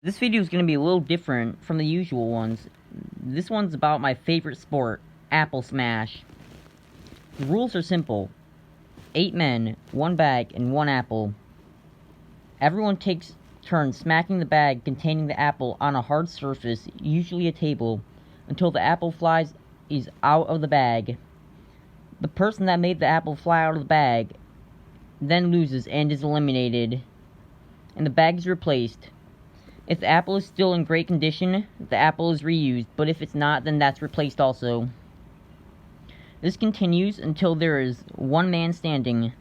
This video is going to be a little different from the usual ones. This one's about my favorite sport, Apple Smash. The rules are simple. 8 men, 1 bag, and 1 apple. Everyone takes turns smacking the bag containing the apple on a hard surface, usually a table, until the apple is out of the bag. The person that made the apple fly out of the bag then loses and is eliminated, and the bag is replaced. If the apple is still in great condition, the apple is reused, but if it's not, then that's replaced also. This continues until there is 1 man standing.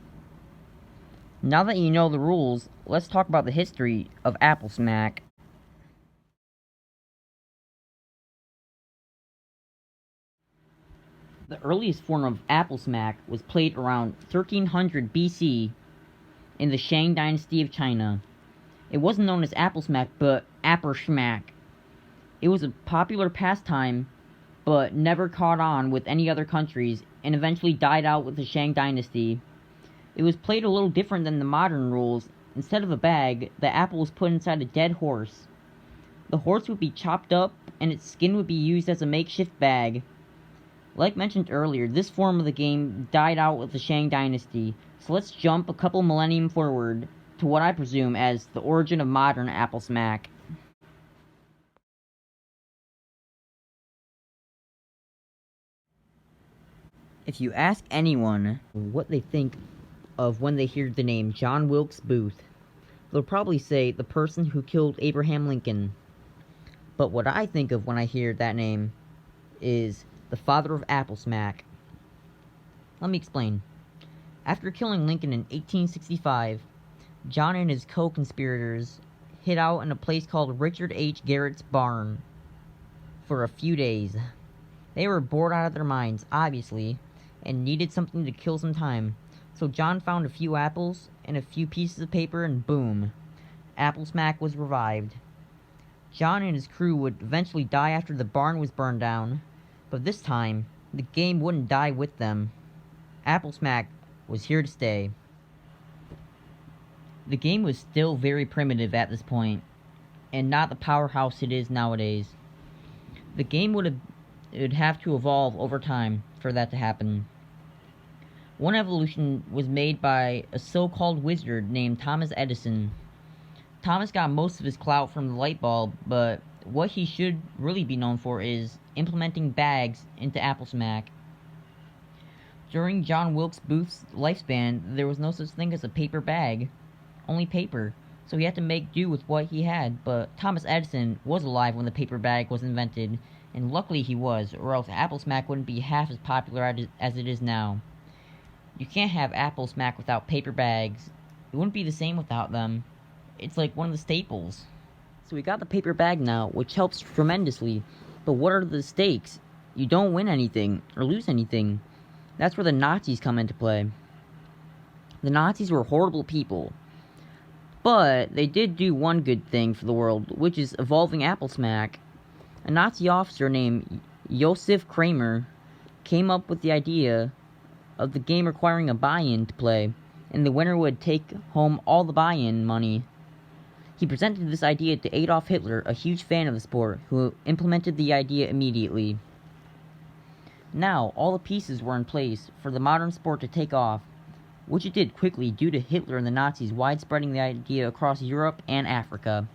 Now that you know the rules, let's talk about the history of Apple Smack. The earliest form of Apple Smack was played around 1300 BC in the Shang Dynasty of China. It wasn't known as Apple Smack, but Apple Smack. It was a popular pastime, but never caught on with any other countries, and eventually died out with the Shang Dynasty. It was played a little different than the modern rules. Instead of a bag, the apple was put inside a dead horse. The horse would be chopped up, and its skin would be used as a makeshift bag. Like mentioned earlier, this form of the game died out with the Shang Dynasty, so let's jump a couple millennium forward to what I presume as the origin of modern Apple Smack. If you ask anyone what they think of when they hear the name John Wilkes Booth, they'll probably say the person who killed Abraham Lincoln. But what I think of when I hear that name is the father of Apple Smack. Let me explain. After killing Lincoln in 1865, John and his co-conspirators hid out in a place called Richard H. Garrett's barn for a few days. They were bored out of their minds, obviously, and needed something to kill some time. So John found a few apples and a few pieces of paper, and boom, Apple Smack was revived. John and his crew would eventually die after the barn was burned down, but this time, the game wouldn't die with them. Apple Smack was here to stay. The game was still very primitive at this point, and not the powerhouse it is nowadays. The game would have to evolve over time for that to happen. One evolution was made by a so-called wizard named Thomas Edison. Thomas got most of his clout from the light bulb, but what he should really be known for is implementing bags into Apple Smack. During John Wilkes Booth's lifespan, there was no such thing as a paper bag, only paper, so he had to make do with what he had. But Thomas Edison was alive when the paper bag was invented, and luckily he was, or else Apple Smack wouldn't be half as popular as it is now. You can't have Apple Smack without paper bags. It wouldn't be the same without them. It's like one of the staples. So we got the paper bag now, which helps tremendously. But what are the stakes? You don't win anything, or lose anything. That's where the Nazis come into play. The Nazis were horrible people. But they did do one good thing for the world, which is evolving Apple Smack. A Nazi officer named Josef Kramer came up with the idea of the game requiring a buy-in to play, and the winner would take home all the buy-in money. He presented this idea to Adolf Hitler, a huge fan of the sport, who implemented the idea immediately. Now, all the pieces were in place for the modern sport to take off, which it did quickly due to Hitler and the Nazis widespreading the idea across Europe and Africa.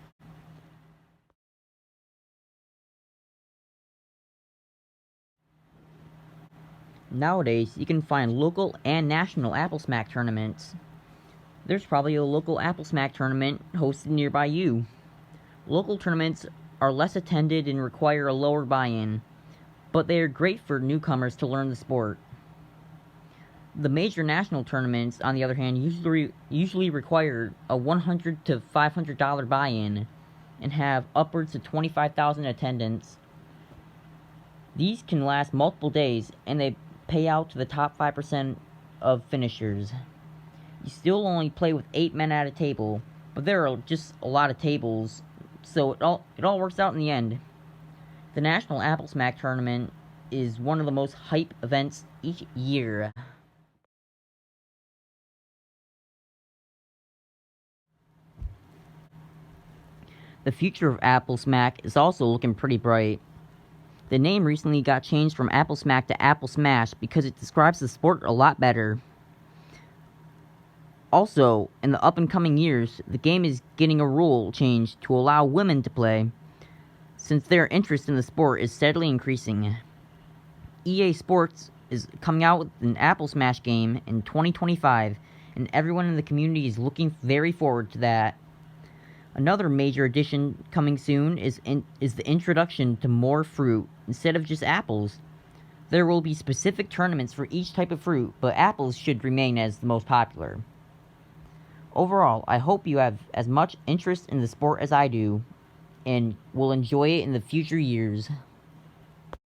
Nowadays, you can find local and national Apple Smack tournaments. There's probably a local Apple Smack tournament hosted nearby you. Local tournaments are less attended and require a lower buy-in, but they are great for newcomers to learn the sport. The major national tournaments, on the other hand, usually require a $100 to $500 buy-in and have upwards of 25,000 attendants. These can last multiple days, and they pay out to the top 5% of finishers. You still only play with 8 men at a table, but there are just a lot of tables, so it all works out in the end. The National Apple Smack Tournament is one of the most hype events each year. The future of Apple Smack is also looking pretty bright. The name recently got changed from Apple Smack to Apple Smash because it describes the sport a lot better. Also, in the up and coming years, the game is getting a rule change to allow women to play, since their interest in the sport is steadily increasing. EA Sports is coming out with an Apple Smash game in 2025, and everyone in the community is looking very forward to that. Another major addition coming soon is the introduction to more fruit instead of just apples. There will be specific tournaments for each type of fruit, but apples should remain as the most popular. Overall, I hope you have as much interest in the sport as I do, and will enjoy it in the future years.